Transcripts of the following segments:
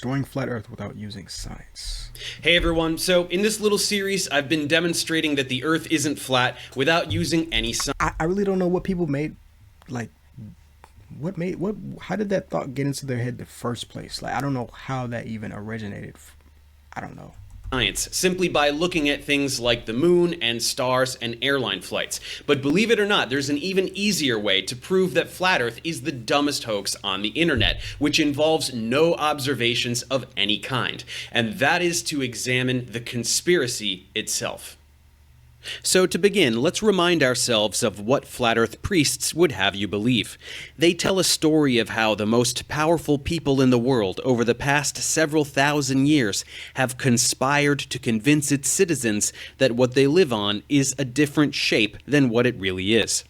destroying flat Earth without using science. Hey everyone, so in this little series I've been demonstrating that the Earth isn't flat without using any science. I really don't know what people made, like, how did that thought get into their head in the first place? Like, I don't know how that even originated. I don't know. Simply by looking at things like the moon and stars and airline flights. But believe it or not, there's an even easier way to prove that flat Earth is the dumbest hoax on the internet, which involves no observations of any kind, and that is to examine the conspiracy itself. So to begin, let's remind ourselves of what flat Earth priests would have you believe. They tell a story of how the most powerful people in the world over the past several thousand years have conspired to convince its citizens that what they live on is a different shape than what it really is.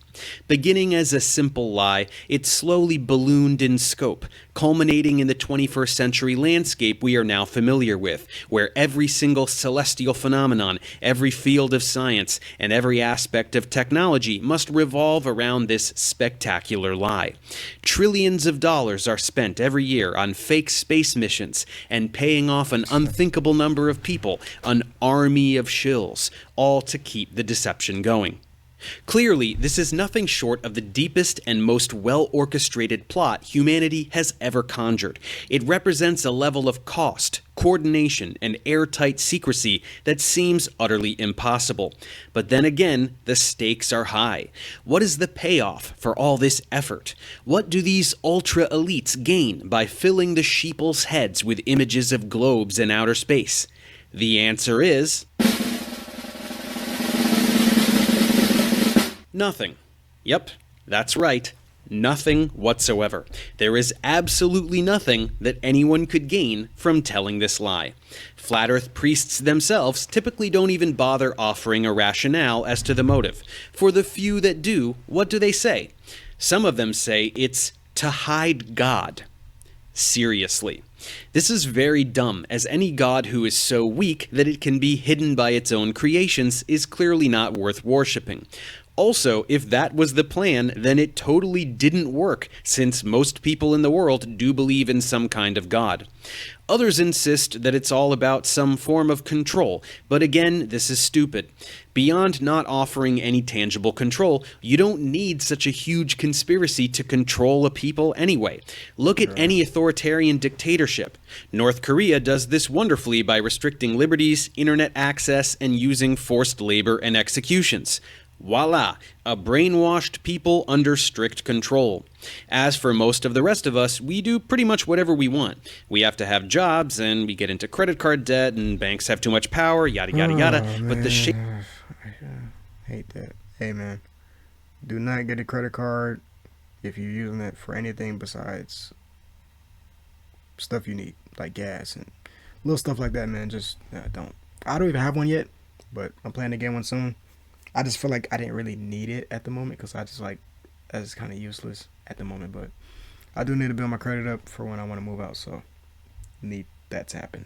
Beginning as a simple lie, it slowly ballooned in scope, culminating in the 21st century landscape we are now familiar with, where every single celestial phenomenon, every field of science, and every aspect of technology must revolve around this spectacular lie. Trillions of dollars are spent every year on fake space missions and paying off an unthinkable number of people, an army of shills, all to keep the deception going. Clearly, this is nothing short of the deepest and most well-orchestrated plot humanity has ever conjured. It represents a level of cost, coordination, and airtight secrecy that seems utterly impossible. But then again, the stakes are high. What is the payoff for all this effort? What do these ultra-elites gain by filling the sheeple's heads with images of globes in outer space? The answer is nothing. Yep, that's right. Nothing whatsoever. There is absolutely nothing that anyone could gain from telling this lie. Flat Earth priests themselves typically don't even bother offering a rationale as to the motive. For the few that do, what do they say? Some of them say it's to hide God. Seriously. This is very dumb, as any god who is so weak that it can be hidden by its own creations is clearly not worth worshipping. Also, if that was the plan, then it totally didn't work, since most people in the world do believe in some kind of god. Others insist that it's all about some form of control, but again, this is stupid. Beyond not offering any tangible control, you don't need such a huge conspiracy to control a people anyway. Look at any authoritarian dictatorship. North Korea does this wonderfully by restricting liberties, internet access, and using forced labor and executions. Voila, a brainwashed people under strict control. As for most of the rest of us, we do pretty much whatever we want. We have to have jobs, and we get into credit card debt, and banks have too much power, yada yada yada. But the shape... I hate that. Hey man, do not get a credit card if you're using it for anything besides stuff you need, like gas and little stuff like that, man. Just don't. I don't even have one yet, but I'm planning to get one soon. I just feel like I didn't really need it at the moment because that's kind of useless at the moment. But I do need to build my credit up for when I want to move out, so need that to happen.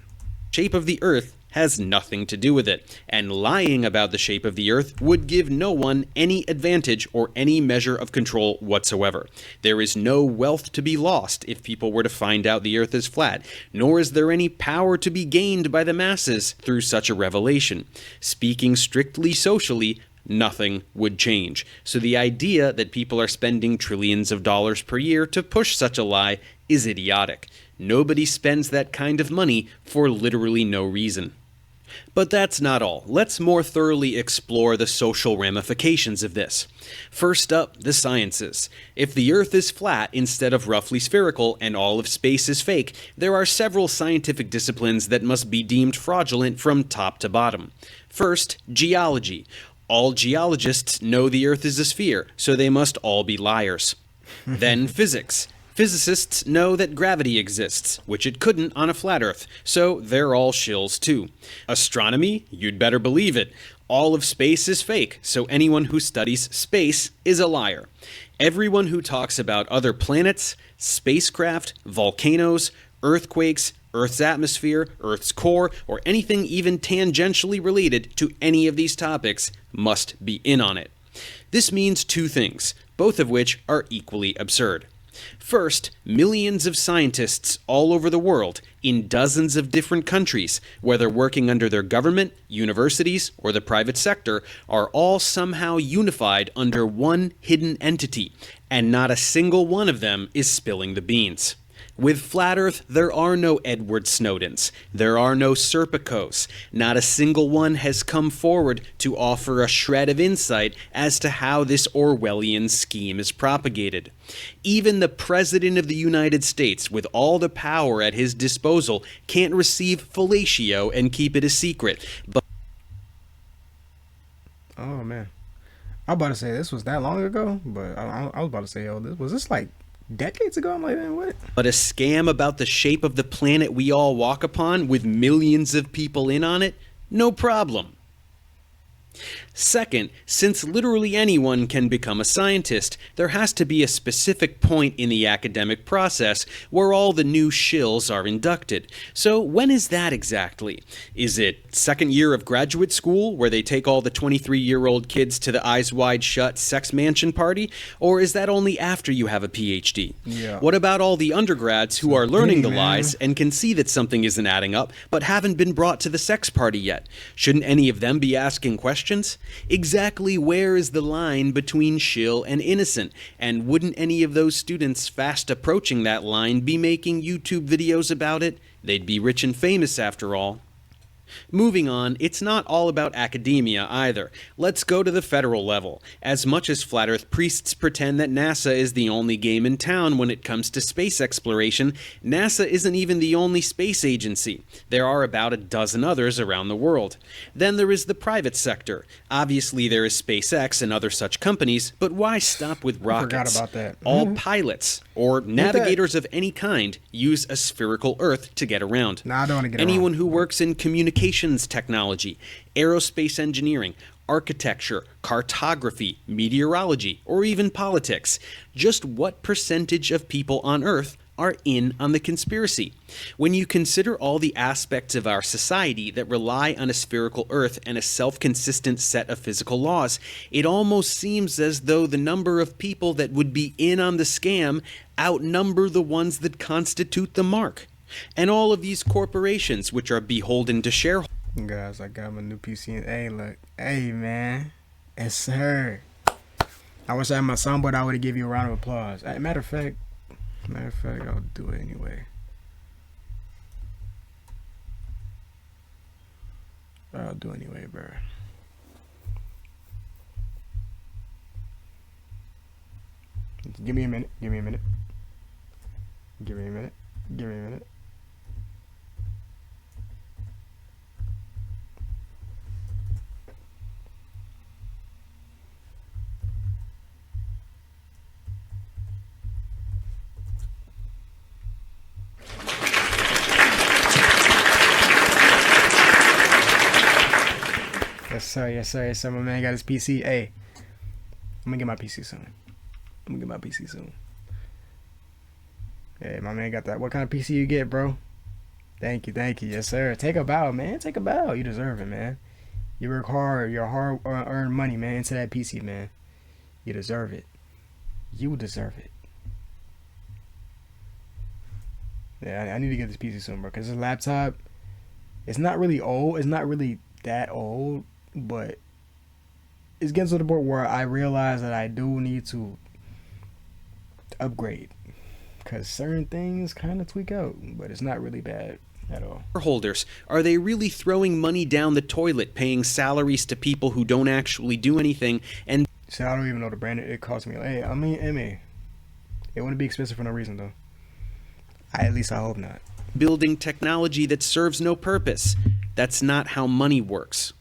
Shape of the Earth has nothing to do with it, and lying about the shape of the Earth would give no one any advantage or any measure of control whatsoever. There is no wealth to be lost if people were to find out the Earth is flat, nor is there any power to be gained by the masses through such a revelation. Speaking strictly socially, nothing would change. So the idea that people are spending trillions of dollars per year to push such a lie is idiotic. Nobody spends that kind of money for literally no reason. But that's not all. Let's more thoroughly explore the social ramifications of this. First up, the sciences. If the Earth is flat instead of roughly spherical and all of space is fake, there are several scientific disciplines that must be deemed fraudulent from top to bottom. First, geology. All geologists know the Earth is a sphere, so they must all be liars. Then physics. Physicists know that gravity exists, which it couldn't on a flat Earth, so they're all shills too. Astronomy? You'd better believe it. All of space is fake, so anyone who studies space is a liar. Everyone who talks about other planets, spacecraft, volcanoes, earthquakes, Earth's atmosphere, Earth's core, or anything even tangentially related to any of these topics must be in on it. This means two things, both of which are equally absurd. First, millions of scientists all over the world, in dozens of different countries, whether working under their government, universities, or the private sector, are all somehow unified under one hidden entity, and not a single one of them is spilling the beans. With Flat Earth, there are no Edward Snowdens. There are no Serpicos. Not a single one has come forward to offer a shred of insight as to how this Orwellian scheme is propagated. Even the President of the United States, with all the power at his disposal, can't receive fellatio and keep it a secret. But Oh man, I was about to say this was that long ago, but I was about to say, yo, was this like decades ago? I'm like, man, what? a scam about the shape of the planet we all walk upon with millions of people in on it? No problem. Second, since literally anyone can become a scientist, there has to be a specific point in the academic process where all the new shills are inducted. So when is that exactly? Is it second year of graduate school, where they take all the 23-year-old kids to the Eyes Wide Shut sex mansion party? Or is that only after you have a PhD? Yeah. What about all the undergrads who are learning the man. lies and can see that something isn't adding up, but haven't been brought to the sex party yet? Shouldn't any of them be asking questions? Exactly where is the line between shill and innocent? And wouldn't any of those students fast approaching that line be making YouTube videos about it? They'd be rich and famous after all. Moving on, it's not all about academia either. Let's go to the federal level. As much as flat earth priests pretend that NASA is the only game in town when it comes to space exploration, NASA isn't even the only space agency. There are about a dozen others around the world. Then there is the private sector. Obviously there is SpaceX and other such companies, but why stop with rockets? Forgot about that. All pilots or navigators of any kind use a spherical Earth to get around. Nah, I don't want to get Anyone who works in communications technology, aerospace engineering, architecture, cartography, meteorology, or even politics. Just what percentage of people on Earth are in on the conspiracy? When you consider all the aspects of our society that rely on a spherical Earth and a self-consistent set of physical laws, it almost seems as though the number of people that would be in on the scam outnumber the ones that constitute the mark. And all of these corporations, which are beholden to shareholders. Guys, I got my new PC. And hey, look, hey man, yes sir. I wish I had my soundboard. I would have give you a round of applause. Matter of fact, I'll do it anyway. I'll do it anyway, bro. Give me a minute. Give me a minute. Give me a minute. Give me a minute. Yes sir, yes sir, yes sir. My man got his PC. Hey, I'm gonna get my PC soon. Hey, my man got that. What kind of PC you get, bro? Thank you, yes sir. Take a bow, man. Take a bow. You deserve it, man. You work hard, your hard-earned money, man, into that PC, man. You deserve it. You deserve it. Yeah, I need to get this PC soon, bro. Cause this laptop, it's not really old. It's not really that old, but it's getting to the point where I realize that I do need to upgrade, because certain things kind of tweak out, but it's not really bad at all. Shareholders, are they really throwing money down the toilet, paying salaries to people who don't actually do anything? And So I don't even know the brand it cost me. Hey, I mean, MA, it wouldn't be expensive for no reason though. At least I hope not. building technology that serves no purpose? That's not how money works.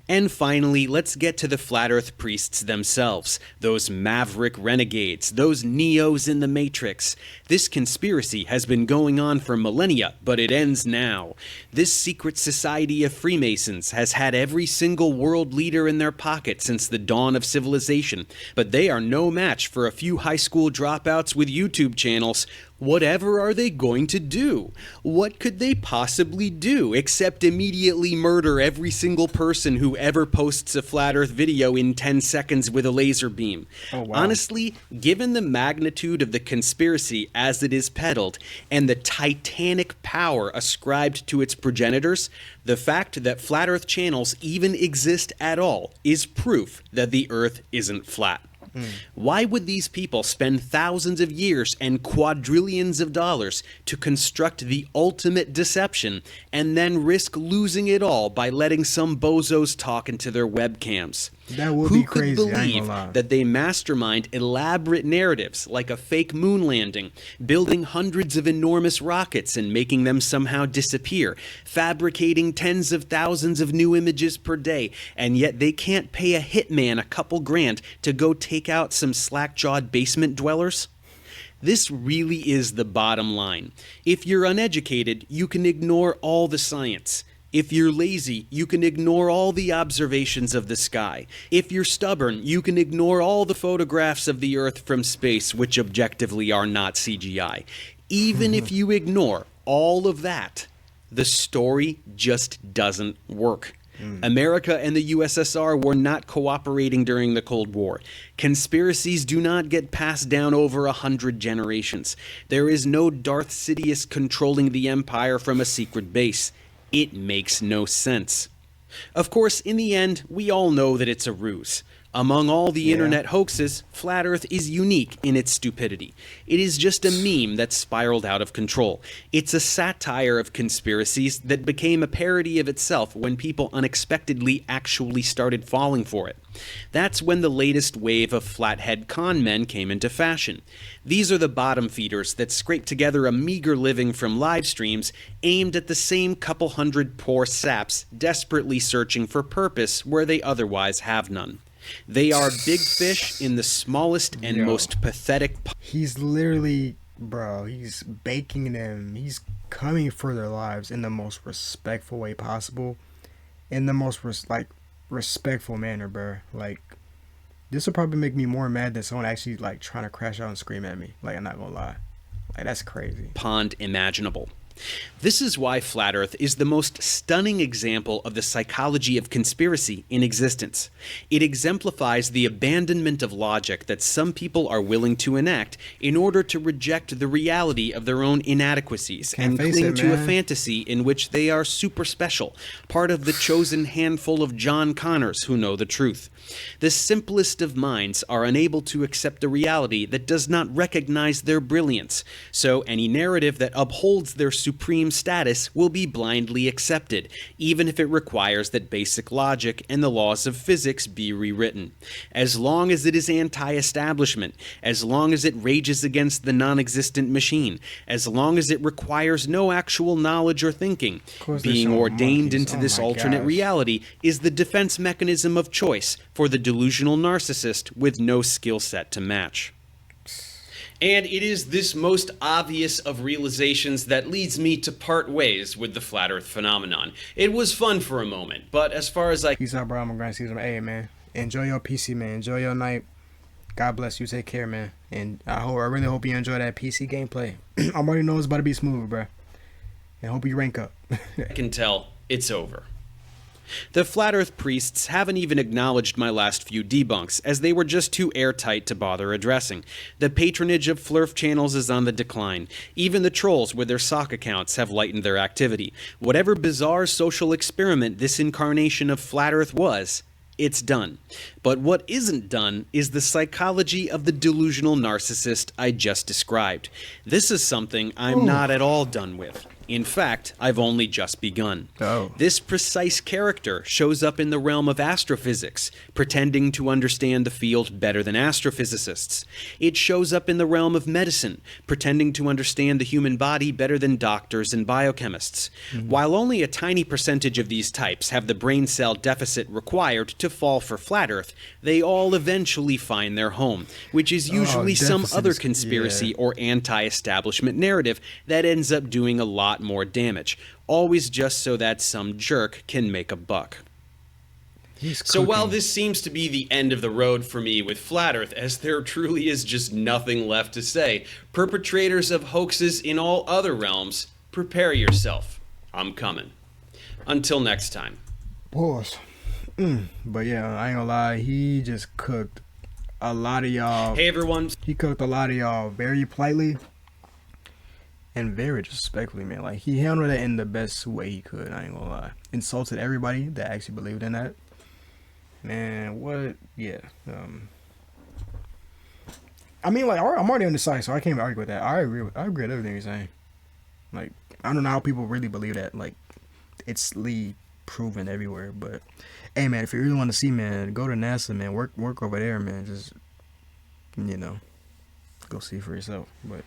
And finally, let's get to the flat earth priests themselves, those maverick renegades, those Neos in the Matrix. This conspiracy has been going on for millennia, but it ends now. This secret society of Freemasons has had every single world leader in their pocket since the dawn of civilization, but they are no match for a few high school dropouts with YouTube channels. Whatever are they going to do? What could they possibly do except immediately murder every single person who ever posts a flat earth video in 10 seconds with a laser beam? Oh, wow. Honestly, given the magnitude of the conspiracy as it is peddled and the titanic power ascribed to its progenitors, the fact that flat earth channels even exist at all is proof that the earth isn't flat. Why would these people spend thousands of years and quadrillions of dollars to construct the ultimate deception and then risk losing it all by letting some bozos talk into their webcams? That would Who be could crazy, I ain't believe gonna lie. that they mastermind elaborate narratives like a fake moon landing, building hundreds of enormous rockets and making them somehow disappear, fabricating tens of thousands of new images per day, and yet they can't pay a hitman a couple grand to go take out some slack-jawed basement dwellers? This really is the bottom line. If you're uneducated, you can ignore all the science. If you're lazy, you can ignore all the observations of the sky. If you're stubborn, you can ignore all the photographs of the Earth from space, which objectively are not CGI. Even if you ignore all of that, the story just doesn't work. America and the USSR were not cooperating during the Cold War. Conspiracies do not get passed down over 100 generations. There is no Darth Sidious controlling the empire from a secret base. It makes no sense. Of course, in the end, we all know that it's a ruse. Among all the internet hoaxes, Flat Earth is unique in its stupidity. It is just a meme that spiraled out of control. It's a satire of conspiracies that became a parody of itself when people unexpectedly actually started falling for it. That's when the latest wave of flathead con men came into fashion. These are the bottom feeders that scrape together a meager living from live streams aimed at the same couple hundred poor saps desperately searching for purpose where they otherwise have none. They are big fish in the smallest and most pathetic pond. He's literally, bro, he's baking them. He's coming for their lives in the most respectful way possible. In the most, respectful manner, bro. Like, this will probably make me more mad than someone actually, trying to crash out and scream at me. Like, I'm not gonna lie. Like, that's crazy. Pond imaginable. This is why Flat Earth is the most stunning example of the psychology of conspiracy in existence. It exemplifies the abandonment of logic that some people are willing to enact in order to reject the reality of their own inadequacies and cling to a fantasy in which they are super special, part of the chosen handful of John Connors who know the truth. The simplest of minds are unable to accept a reality that does not recognize their brilliance, so any narrative that upholds their supreme status will be blindly accepted, even if it requires that basic logic and the laws of physics be rewritten. As long as it is anti-establishment, as long as it rages against the non-existent machine, as long as it requires no actual knowledge or thinking, being ordained into this alternate reality is the defense mechanism of choice for the delusional narcissist with no skill set to match. And it is this most obvious of realizations that leads me to part ways with the Flat Earth phenomenon. It was fun for a moment, but as far as Peace out, bro. I'm gonna see some. Hey, man. Enjoy your PC, man. Enjoy your night. God bless you. Take care, man. And I really hope you enjoy that PC gameplay. I already know it's about to be smooth, bro. And hope you rank up. I can tell, it's over. The Flat Earth priests haven't even acknowledged my last few debunks, as they were just too airtight to bother addressing. The patronage of Flurf channels is on the decline. Even the trolls with their sock accounts have lightened their activity. Whatever bizarre social experiment this incarnation of Flat Earth was, it's done. But what isn't done is the psychology of the delusional narcissist I just described. This is something I'm not at all done with. In fact, I've only just begun. This precise character shows up in the realm of astrophysics, pretending to understand the field better than astrophysicists. It shows up in the realm of medicine, pretending to understand the human body better than doctors and biochemists. While only a tiny percentage of these types have the brain cell deficit required to fall for Flat Earth, they all eventually find their home, which is usually some other conspiracy or anti-establishment narrative that ends up doing a lot more damage, always just so that some jerk can make a buck. He's So while cooking. this seems to be the end of the road for me with Flat Earth, as there truly is just nothing left to say, perpetrators of hoaxes in all other realms, prepare yourself. I'm coming. Until next time. Pause. But yeah, I ain't gonna lie. He just cooked a lot of y'all. Hey everyone. He cooked a lot of y'all very politely and very disrespectfully, man. Like, he handled it in the best way he could. I ain't gonna lie. Insulted everybody that actually believed in that. Man, what? Yeah. I mean, like, I'm already on the side, so I can't even argue with that. I agree with everything he's saying. Like, I don't know how people really believe that. Like, it's proven everywhere. But hey, man, if you really want to see, man, go to NASA, man. Work over there, man. Just, go see for yourself. But